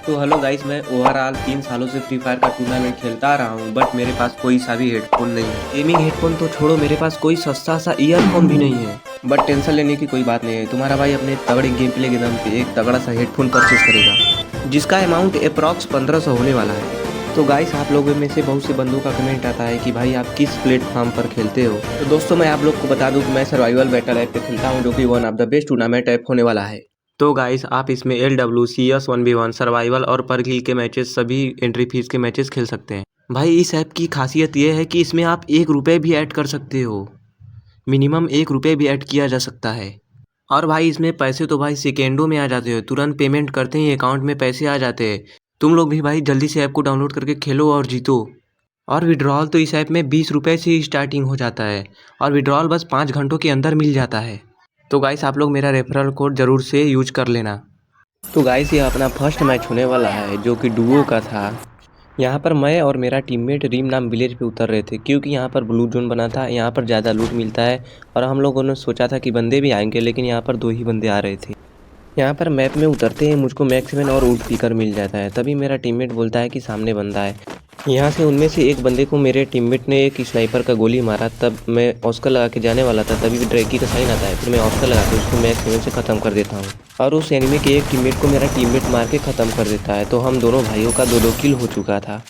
तो hello guys, मैं overall 3 सालों से फ्री फायर का टूर्नामेंट खेलता आ रहा हूँ, बट मेरे पास कोई सा भी हेडफोन नहीं है। गेमिंग हेडफोन तो छोड़ो, मेरे पास कोई सस्ता सा ईयरफोन भी नहीं है। बट टेंशन लेने की कोई बात नहीं है, तुम्हारा भाई अपने तगड़े गेम प्ले के दम पे एक तगड़ा सा हेडफोन परचेज करेगा, जिसका अमाउंट अप्रॉक्स 1500 होने वाला है। तो गाइस, आप लोगों में से बहुत से बंदों का कमेंट आता है कि भाई आप किस प्लेटफॉर्म पर खेलते हो। तो दोस्तों, मैं आप लोग को बता दूं कि मैं सर्वाइवल बैटल ऐप पे खेलता हूं, जो कि one of the best tournament app होने वाला है। तो गाइस, आप इसमें LWCS 1v1 सर्वाइवल और पर किल के मैचेस, सभी एंट्री फीस के मैचेस खेल सकते हैं। भाई, इस ऐप की खासियत ये है कि इसमें आप 1 रुपये भी ऐड कर सकते हो। मिनिमम 1 रुपये भी ऐड किया जा सकता है। और भाई, इसमें पैसे तो भाई सेकेंडों में आ जाते हो, तुरंत पेमेंट करते ही अकाउंट में पैसे आ जाते हैं। तुम लोग भी भाई जल्दी से ऐप को डाउनलोड करके खेलो और जीतो। और विड्रॉल तो इस ऐप में 20 रुपये से ही स्टार्टिंग हो जाता है, और विड्रॉल बस 5 घंटों के अंदर मिल जाता है। तो गाइस, आप लोग मेरा रेफरल कोड ज़रूर से यूज कर लेना। तो गाइस, ये अपना फर्स्ट मैच होने वाला है, जो कि डुओ का था। यहाँ पर मैं और मेरा टीममेट रीम नाम विलेज पे उतर रहे थे, क्योंकि यहाँ पर ब्लू जोन बना था, यहाँ पर ज़्यादा लूट मिलता है। और हम लोगों ने सोचा था कि बंदे भी आएंगे, लेकिन यहाँ पर 2 ही बंदे आ रहे थे। यहाँ पर मैप में उतरते ही मुझको मैक्स 7 और वुड पीकर मिल जाता है। तभी मेरा टीममेट बोलता है कि सामने बंदा है। यहाँ से उनमें से एक बंदे को मेरे टीममेट ने एक स्नाइपर का गोली मारा। तब मैं ऑस्कर लगा के जाने वाला था, तभी ड्रैकी का साइन आता है। फिर मैं ऑस्कर लगा के उसको मैक्स 7 से ख़त्म कर देता हूँ, और उस एनिमी के एक टीममेट को मेरा टीममेट मार के ख़त्म कर देता है। तो हम दोनों भाइयों का 2-2 किल हो चुका था।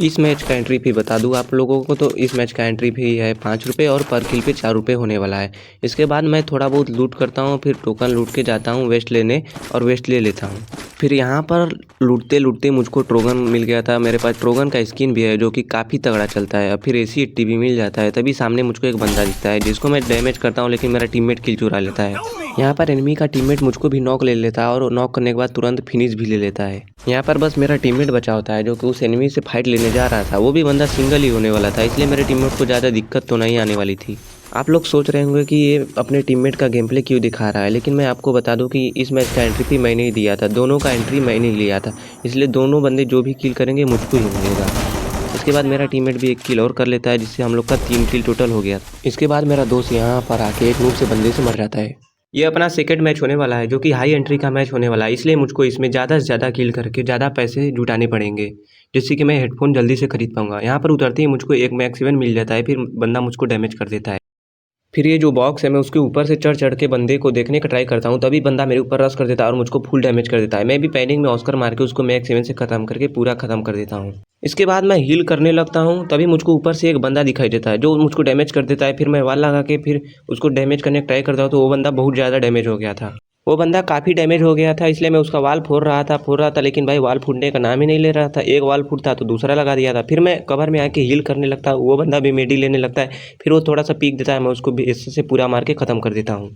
इस मैच का एंट्री फी बता दूं आप लोगों को, तो इस मैच का एंट्री फी है 5 रुपये, और पर किल पे 4 रुपये होने वाला है। इसके बाद मैं थोड़ा बहुत लूट करता हूँ, फिर टोकन लूट के जाता हूँ वेस्ट लेने, और वेस्ट ले लेता हूँ। फिर यहाँ पर लूटते लूटते मुझको ट्रोगन मिल गया था। मेरे पास ट्रोगन का स्किन भी है, जो कि काफ़ी तगड़ा चलता है। और फिर AC-80 भी मिल जाता है। तभी सामने मुझको एक बंदा दिखता है, जिसको मैं डैमेज करता हूँ, लेकिन मेरा टीममेट किल चुरा लेता है। यहाँ पर एनिमी का टीममेट मुझको भी नॉक ले लेता है, और नॉक करने के बाद तुरंत फिनिश भी ले लेता है। यहाँ पर बस मेरा टीममेट बचा होता है, जो कि उस एनिमी से फाइट लेने जा रहा था। वो भी बंदा सिंगल ही होने वाला था, इसलिए मेरे टीममेट को ज़्यादा दिक्कत तो नहीं आने वाली थी। आप लोग सोच रहे होंगे कि ये अपने टीममेट का गेम प्ले क्यों दिखा रहा है, लेकिन मैं आपको बता दूं कि इस मैच का एंट्री फी मैंने ही दिया था। दोनों का एंट्री मैंने ही लिया था, इसलिए दोनों बंदे जो भी किल करेंगे मुझको ही मिलेगा। इसके बाद मेरा टीममेट भी एक किल और कर लेता है, जिससे हम लोग का 3 किल टोटल हो गया। इसके बाद मेरा दोस्त यहाँ पर आके एक नूब से बंदे से मर जाता है। ये अपना सेकंड मैच होने वाला है, जो कि हाई एंट्री का मैच होने वाला है, इसलिए मुझको इसमें ज़्यादा से ज़्यादा किल करके ज़्यादा पैसे जुटाने पड़ेंगे, जिससे कि मैं हेडफोन जल्दी से खरीद पाऊंगा। यहाँ पर उतरते ही मुझको एक मैक्स 7 मिल जाता है, फिर बंदा मुझको डैमेज कर देता है। फिर ये जो बॉक्स है, मैं उसके ऊपर से चढ़ के बंदे को देखने का ट्राई करता हूँ, तभी बंदा मेरे ऊपर रश कर देता है और मुझको फुल डैमेज कर देता है। मैं भी पैनिक में ऑस्कर मार के उसको मैक्स 7 से ख़त्म करके पूरा ख़त्म कर देता हूँ। इसके बाद मैं हील करने लगता हूँ, तभी मुझको ऊपर से एक बंदा दिखाई देता है, जो मुझको डैमेज कर देता है। फिर मैं वाल लगा के फिर उसको डैमेज करने का ट्राई करता हूँ, तो वो बंदा बहुत ज़्यादा डैमेज हो गया था। वो बंदा काफ़ी डैमेज हो गया था, इसलिए मैं उसका वाल फोड़ रहा था, लेकिन भाई वाल फूटने का नाम ही नहीं ले रहा था। एक वाल फूटता तो दूसरा लगा दिया था। फिर मैं कवर में आके हील करने लगता, वो बंदा भी मेडी लेने लगता है। फिर वो थोड़ा सा पीक देता है, मैं उसको भी इससे से पूरा मार के ख़त्म कर देता हूँ।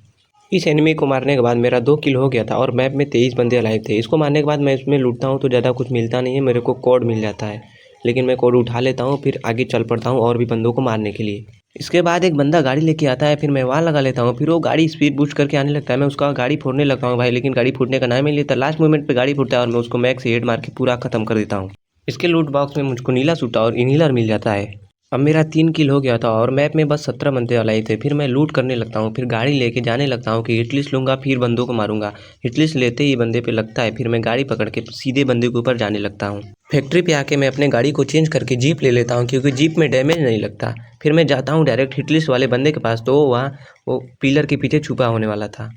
इस एनिमी को मारने के बाद मेरा 2 किल हो गया था, और मैप में 23 बंदे अलाइव थे। इसको मारने के बाद मैं इसमें लूटता हूँ, तो ज़्यादा कुछ मिलता नहीं है, मेरे को कोड मिल जाता है। लेकिन मैं कोड उठा लेता हूँ, फिर आगे चल पड़ता हूँ और भी बंदों को मारने के लिए। इसके बाद एक बंदा गाड़ी लेके आता है, फिर मैं वहाँ लगा लेता हूँ। फिर वो गाड़ी स्पीड बूस्ट करके आने लगता है, मैं उसका गाड़ी फोड़ने लगता हूँ भाई, लेकिन गाड़ी फूटने का नाम ही नहीं लेता। लास्ट मोमेंट पे गाड़ी फूटता है, और मैं उसको मैक्स हेड मार के पूरा खत्म कर देता हूँ। इसके लूट बॉक्स में मुझको नीला सूटा और इनहीलर मिल जाता है। अब मेरा 3 किल हो गया था, और मैप में बस 17 बंदे अलाइव थे। फिर मैं लूट करने लगता हूँ, फिर गाड़ी लेके जाने लगता हूँ कि हिटलिस्ट लूँगा, फिर बंदों को मारूंगा। हिटलिस्ट लेते ही बंदे पे लगता है, फिर मैं गाड़ी पकड़ के सीधे बंदे के ऊपर जाने लगता हूँ। फैक्ट्री पे आके मैं अपने गाड़ी को चेंज करके जीप ले लेता हूँ, क्योंकि जीप में डैमेज नहीं लगता। फिर मैं जाता हूँ डायरेक्ट हिटलिस्ट वाले बंदे के पास, तो वो पिलर के पीछे छुपा होने वाला था।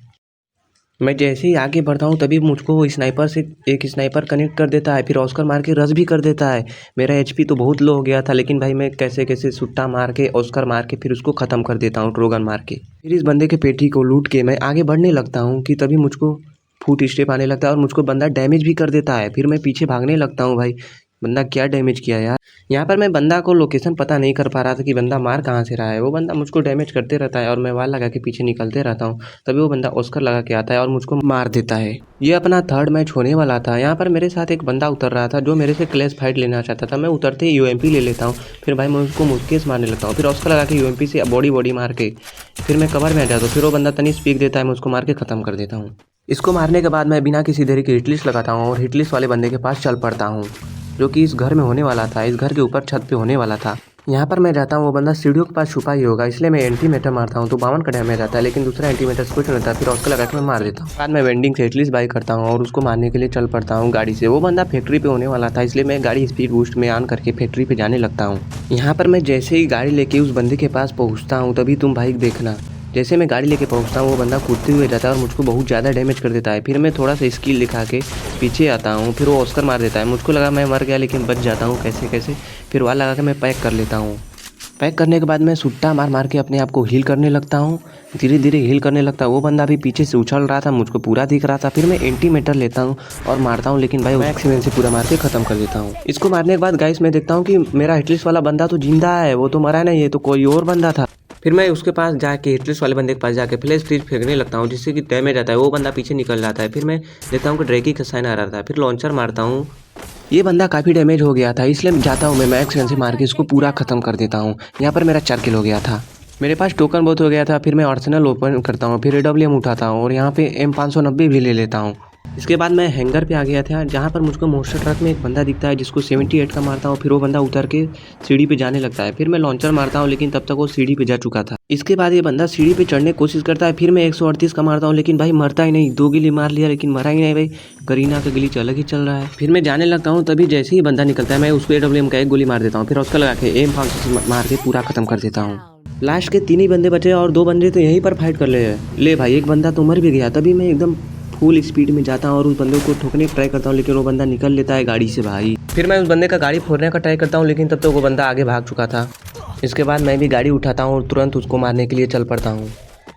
मैं जैसे ही आगे बढ़ता हूँ, तभी मुझको वो स्नाइपर से एक स्नाइपर कनेक्ट कर देता है, फिर ऑस्कर मार के रश भी कर देता है। मेरा HP तो बहुत लो हो गया था, लेकिन भाई मैं कैसे कैसे सुट्टा मार के ऑस्कर मार के फिर उसको ख़त्म कर देता हूँ ट्रोगन मार के। फिर इस बंदे के पेटी को लूट के मैं आगे बढ़ने लगता हूँ, कि तभी मुझको फुट स्टेप आने लगता है, और मुझको बंदा डैमेज भी कर देता है। फिर मैं पीछे भागने लगता हूँ, भाई बंदा क्या डैमेज किया यार। यहाँ पर मैं बंदा को लोकेशन पता नहीं कर पा रहा था कि बंदा मार कहाँ से रहा है। वो बंदा मुझको डैमेज करते रहता है, और मैं वाल लगा के पीछे निकलते रहता हूँ। तभी वो बंदा ऑस्कर लगा के आता है और मुझको मार देता है। ये अपना थर्ड मैच होने वाला था। यहाँ पर मेरे साथ एक बंदा उतर रहा था, जो मेरे से क्लैश फाइट लेना चाहता था। मैं उतरते ही UMP ले लेता हूँ, फिर भाई मैं उसको मुक्केस मारने लगता हूँ, फिर ऑस्कर लगा के UMP से बॉडी मार के फिर मैं कवर में आ जाता हूँ। फिर वो बंदा तनी स्पीक देता है, मैं उसको मार के ख़त्म कर देता हूँ। इसको मारने के बाद मैं बिना किसी देरी के हिटलिस्ट लगाता हूँ, और हिटलिस्ट वाले बंदे के पास चल पड़ता हूँ, जो कि इस घर में होने वाला था, इस घर के ऊपर छत पे होने वाला था। यहाँ पर मैं जाता हूँ, वो बंदा सीढ़ियों के पास छुपा ही होगा, इसलिए मैं एंटीमेटर मारता हूँ तो 52 का डैमेज आता है, लेकिन दूसरा एंटीमेटर कुछ नहीं होता, फिर उसको लगा के मैं मार देता हूँ। बाद में वेंडिंग से एटलीस्ट बाई करता हूँ और उसको मारने के लिए चल पड़ता हूँ गाड़ी से। वो बंदा फैक्ट्री पे होने वाला था, इसलिए मैं गाड़ी स्पीड बूस्ट में ऑन करके फैक्ट्री पे जाने लगता हूँ। यहाँ पर मैं जैसे ही गाड़ी लेके उस बंदे के पास पहुँचता हूँ, तभी तुम भाई देखना, जैसे मैं गाड़ी लेके पहुंचता हूँ वो बंदा कूदते हुए जाता है और मुझको बहुत ज़्यादा डैमेज कर देता है। फिर मैं थोड़ा सा स्किल दिखा के पीछे आता हूँ, फिर वो ऑस्कर मार देता है। मुझको लगा मैं मर गया, लेकिन बच जाता हूँ कैसे कैसे। फिर वहाँ लगा के मैं पैक कर लेता हूँ। पैक करने के बाद मैं सुट्टा मार मार के अपने आप को हील करने लगता हूँ, धीरे धीरे हील करने लगता हूँ। वो बंदा भी पीछे से उछल रहा था, मुझको पूरा दिख रहा था। फिर मैं एंटीमेटर लेता हूँ और मारता हूँ, लेकिन भाई मैक्सिमम से पूरा मार के खत्म कर देता हूँ। इसको मारने के बाद गाइस मैं देखता हूँ कि मेरा हिटलिस्ट वाला बंदा तो जिंदा है, वो तो मरा नहीं है, तो कोई और बंदा था। फिर मैं उसके पास जाके हिटलिस्ट वाले बंदे के पास जाके फ्लैश फ्रीज फेंकने लगता हूँ, जिससे कि डैमेज आता है। वो बंदा पीछे निकल जाता है। फिर मैं देखता हूँ कि ड्रैकी का साइन आ रहा था, फिर लॉन्चर मारता हूँ। ये बंदा काफ़ी डैमेज हो गया था, इसलिए जाता हूँ मैं मैक्स गन से मार के इसको पूरा खत्म कर देता हूँ। यहाँ पर मेरा 4 किल हो गया था। मेरे पास टोकन बहुत हो गया था। फिर मैं आर्सेनल ओपन करता हूँ, फिर AWM उठाता हूँ और यहाँ पे M590 भी ले लेता हूँ। इसके बाद मैं हैंगर पे आ गया था, जहाँ पर मुझको मोस्टर ट्रक में एक बंदा दिखता है जिसको 78 का मारता हूँ। फिर वो बंदा उतर के सीढ़ी पे जाने लगता है। फिर मैं लॉन्चर मारता हूँ, लेकिन तब तक वो सीढ़ी पे जा चुका था। इसके बाद ये बंदा सीढ़ी पे चढ़ने की कोशिश करता है। फिर मैं 138 का मारता हूँ, लेकिन भाई मरता ही नहीं। 2 गिली मार लिया लेकिन मरा ही नहीं भाई। करीना का गिली अलग ही चल रहा है। फिर मैं जाने लगता हूँ, तभी जैसे ही बंदा निकलता है मैं उसको AWM का एक गोली मार देता हूँ। फिर उसका लगा के M500 से मार के पूरा खत्म कर देता हूँ। लास्ट के 3 ही बंदे बचे और 2 बंदे तो यहीं पर फाइट कर ले भाई। एक बंदा तो मर भी गया। तभी मैं एकदम फुल स्पीड में जाता हूँ और उस बंदे को ठोकने की ट्राई करता हूँ, लेकिन वो बंदा निकल लेता है गाड़ी से भाई। फिर मैं उस बंदे का गाड़ी फोड़ने का ट्राई करता हूँ, लेकिन तब तो वो बंदा आगे भाग चुका था। इसके बाद मैं भी गाड़ी उठाता हूँ और तुरंत उसको मारने के लिए चल पड़ता हूँ।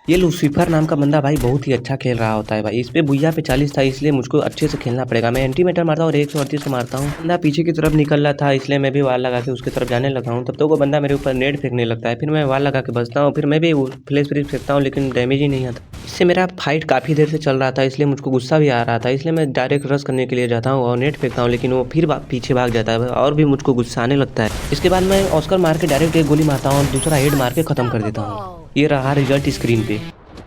ये लूसीफर नाम का बंदा भाई बहुत ही अच्छा खेल रहा होता है भाई। इस पे भुइया पे 40 था, इसलिए मुझको अच्छे से खेलना पड़ेगा। मैं एंटीमेटर मारता हूँ और 138 को मारता हूँ। बंदा पीछे की तरफ निकल रहा था, इसलिए मैं भी वाल लगा के उसकी तरफ जाने लगा हूँ। तब तो वो बंदा मेरे ऊपर नेट फेंकने लगता है। फिर मैं वाल लगा के बचता हूँ। फिर मैं भी फ्लैश फ्रीज फेंकता हूँ, लेकिन डैमेज ही नहीं आता। इससे मेरा फाइट काफ़ी देर से चल रहा था, इसलिए मुझको गुस्सा भी आ रहा था। इसलिए मैं डायरेक्ट रश करने के लिए जाता हूँ और नेट फेंकता हूँ, लेकिन वो फिर पीछे भाग जाता है और भी मुझको गुस्सा आने लगता है। इसके बाद मैं ऑस्कर मार के डायरेक्ट एक गोली मारता हूँ और दूसरा हेड मार के खत्म कर देता हूँ। ये रहा रिजल्ट स्क्रीन पे।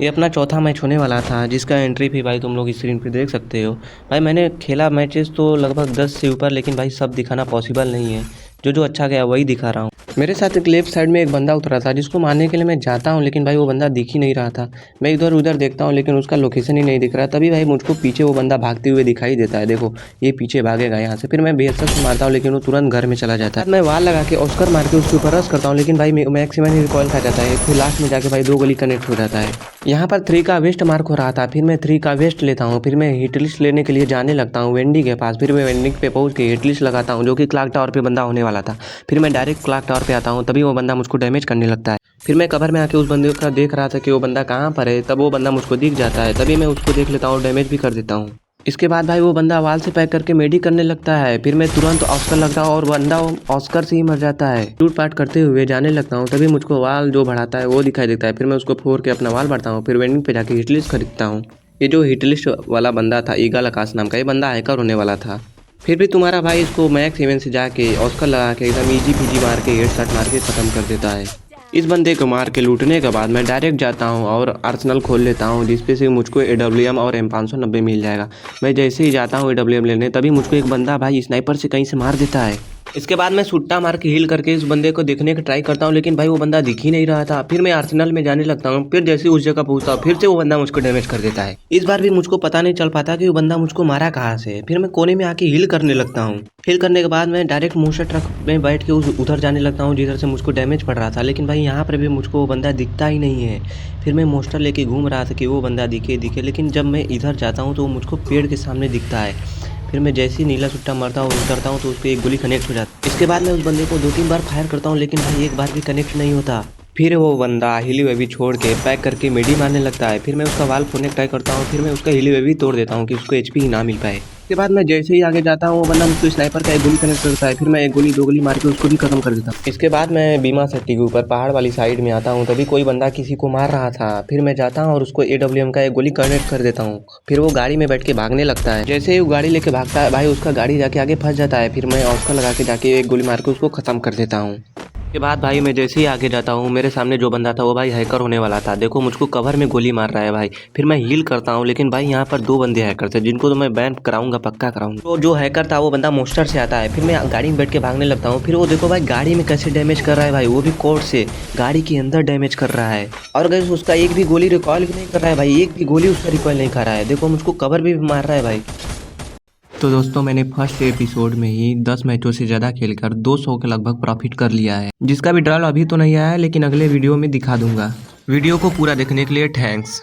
ये अपना चौथा मैच होने वाला था, जिसका एंट्री भी भाई तुम लोग स्क्रीन पे देख सकते हो। भाई मैंने खेला मैचेस तो लगभग 10 से ऊपर, लेकिन भाई सब दिखाना पॉसिबल नहीं है। जो अच्छा गया वही दिखा रहा हूँ। मेरे साथ एक लेफ्ट साइड में एक बंदा उतरा था, जिसको मारने के लिए मैं जाता हूँ, लेकिन भाई वो बंदा दिख ही नहीं रहा था। मैं इधर उधर देखता हूँ, लेकिन उसका लोकेशन ही नहीं दिख रहा। तभी भाई मुझको पीछे वो बंदा भागते हुए दिखाई देता है। देखो ये पीछे भागेगा यहाँ से। फिर मैं बेहतर से मारता हूँ, लेकिन वो तुरंत घर में चला जाता है। मैं वाल लगा के ऑस्कर मार के उसके ऊपर रश करता हूँ, लेकिन भाई मैक्सिमम ही रिकॉइल खा जाता है। फिर लास्ट में जाके भाई 2 गोली कनेक्ट हो जाता है। यहाँ पर 3 का वेस्ट मार्क हो रहा था। फिर मैं 3 का वेस्ट लेता हूँ। फिर मैं हिटलिस्ट लेने के लिए जाने लगता हूँ वेंडी के पास। फिर मैं वेंडिंग पे पहुँच के हिटलिस्ट लगाता हूँ, जो कि क्लॉक टावर पे बंदा होने वाला था। फिर मैं डायरेक्ट क्लॉक टावर पे आता हूँ, तभी वो बंदा मुझको डैमेज करने लगता है। फिर मैं कवर में आके उस बंदे का देख रहा था कि वो बंदा कहाँ पर है। तब वो बंदा मुझको दिख जाता है, तभी मैं उसको देख लेता हूँ और डैमेज भी कर देता हूँ। इसके बाद भाई वो बंदा वाल से पैक करके मेडी करने लगता है। फिर मैं तुरंत ऑस्कर लगता हूँ और बंदा ऑस्कर से ही मर जाता है। टूट पाट करते हुए जाने लगता हूँ, तभी मुझको वाल जो बढ़ाता है वो दिखाई देता है। फिर मैं उसको फोड़ के अपना वाल बढ़ता हूँ। फिर वेंडिंग पे जाके हिटलिस्ट खरीदता हूँ। ये जो हिटलिस्ट वाला बंदा था ईगल आकाश नाम का, ये बंदा हैकर होने वाला था। फिर भी तुम्हारा भाई इसको मैक्स इवेंट से जाके ऑस्कर लगा के एकदम इजी पीजी मार के हेडशॉट मार के ख़त्म कर देता है। इस बंदे को मार के लूटने के बाद मैं डायरेक्ट जाता हूँ और आर्सेनल खोल लेता हूँ, जिसपे से मुझको AWM और M590 मिल जाएगा। मैं जैसे ही जाता हूँ AWM लेने, तभी मुझको एक बंदा भाई स्नाइपर से कहीं से मार देता है। इसके बाद मैं सुट्टा मार के हील करके इस बंदे को देखने का ट्राई करता हूँ, लेकिन भाई वो बंदा दिख ही नहीं रहा था। फिर मैं आर्सेनल में जाने लगता हूँ। फिर जैसे उस जगह पहुँचता हूँ, फिर से वो बंदा मुझको डैमेज कर देता है। इस बार भी मुझको पता नहीं चल पाता कि वो बंदा मुझको मारा कहाँ से। फिर मैं कोने में आके हील करने लगता हूँ। हील करने के बाद मैं डायरेक्ट मोस्टर ट्रक में बैठ के उधर जाने लगता हूँ, जिधर से मुझको डैमेज पड़ रहा था। लेकिन भाई यहाँ पर भी मुझको वो बंदा दिखता ही नहीं है। फिर मैं मोस्टर लेके घूम रहा था कि वो बंदा दिखे, लेकिन जब मैं इधर जाता हूँ तो वो मुझको पेड़ के सामने दिखता है। फिर मैं जैसे ही नीला सुट्टा मारता हूँ उतरता हूँ, तो उसको एक गोली कनेक्ट हो जाती है। इसके बाद मैं उस बंदे को 2-3 बार फायर करता हूँ, लेकिन भाई एक बार भी कनेक्ट नहीं होता। फिर वो बंदा हिली वेवी छोड़ के पैक करके मेडी मारने लगता है। फिर मैं उसका वाल फोड़ने का ट्राई करता हूँ। फिर मैं उसका हिली वेवी तोड़ देता हूँ कि उसको HP ही ना मिल पाए। उसके बाद मैं जैसे ही आगे जाता हूँ, वो बंदा मुझको स्नाइपर का एक गोली कनेक्ट करता है। फिर मैं एक गोली 2 गोली मार के उसको भी खत्म कर देता हूँ। इसके बाद मैं बीमा सट्टी के ऊपर पहाड़ वाली साइड में आता हूँ, तभी कोई बंदा किसी को मार रहा था। फिर मैं जाता हूँ और उसको AWM का एक गोली कनेक्ट कर देता हूँ। फिर वो गाड़ी में बैठ के भागने लगता है। जैसे ही वो गाड़ी लेके भागता है भाई, उसका गाड़ी जाके आगे फंस जाता है। फिर मैं ऑस्कर लगा के जाके एक गोली मार के उसको खत्म कर देता हूँ। के बाद भाई मैं जैसे ही आगे जाता हूँ, मेरे सामने जो बंदा था वो भाई हैकर होने वाला था। देखो मुझको कवर में गोली मार रहा है भाई। फिर मैं हील करता हूँ, लेकिन भाई यहाँ पर 2 बंदे हैकर थे जिनको तो मैं बैन कराऊंगा, पक्का कराऊंगा। तो जो हैकर था वो बंदा मोस्टर से आता है। फिर मैं गाड़ी में बैठ के भागने लगता हूँ। फिर वो देखो भाई गाड़ी में कैसे डैमेज कर रहा है भाई, वो भी कोर्ट से गाड़ी के अंदर डैमेज कर रहा है। और गाइस उसका एक भी गोली रिकॉइल भी नहीं कर रहा है भाई, एक भी गोली उसका रिकॉइल नहीं कर रहा है। देखो मुझको कवर भी मार रहा है भाई। तो दोस्तों मैंने फर्स्ट एपिसोड में ही 10 मैचों से ज़्यादा खेलकर 200 के लगभग प्रॉफिट कर लिया है, जिसका भी ड्रॉल अभी तो नहीं आया है, लेकिन अगले वीडियो में दिखा दूंगा। वीडियो को पूरा देखने के लिए थैंक्स।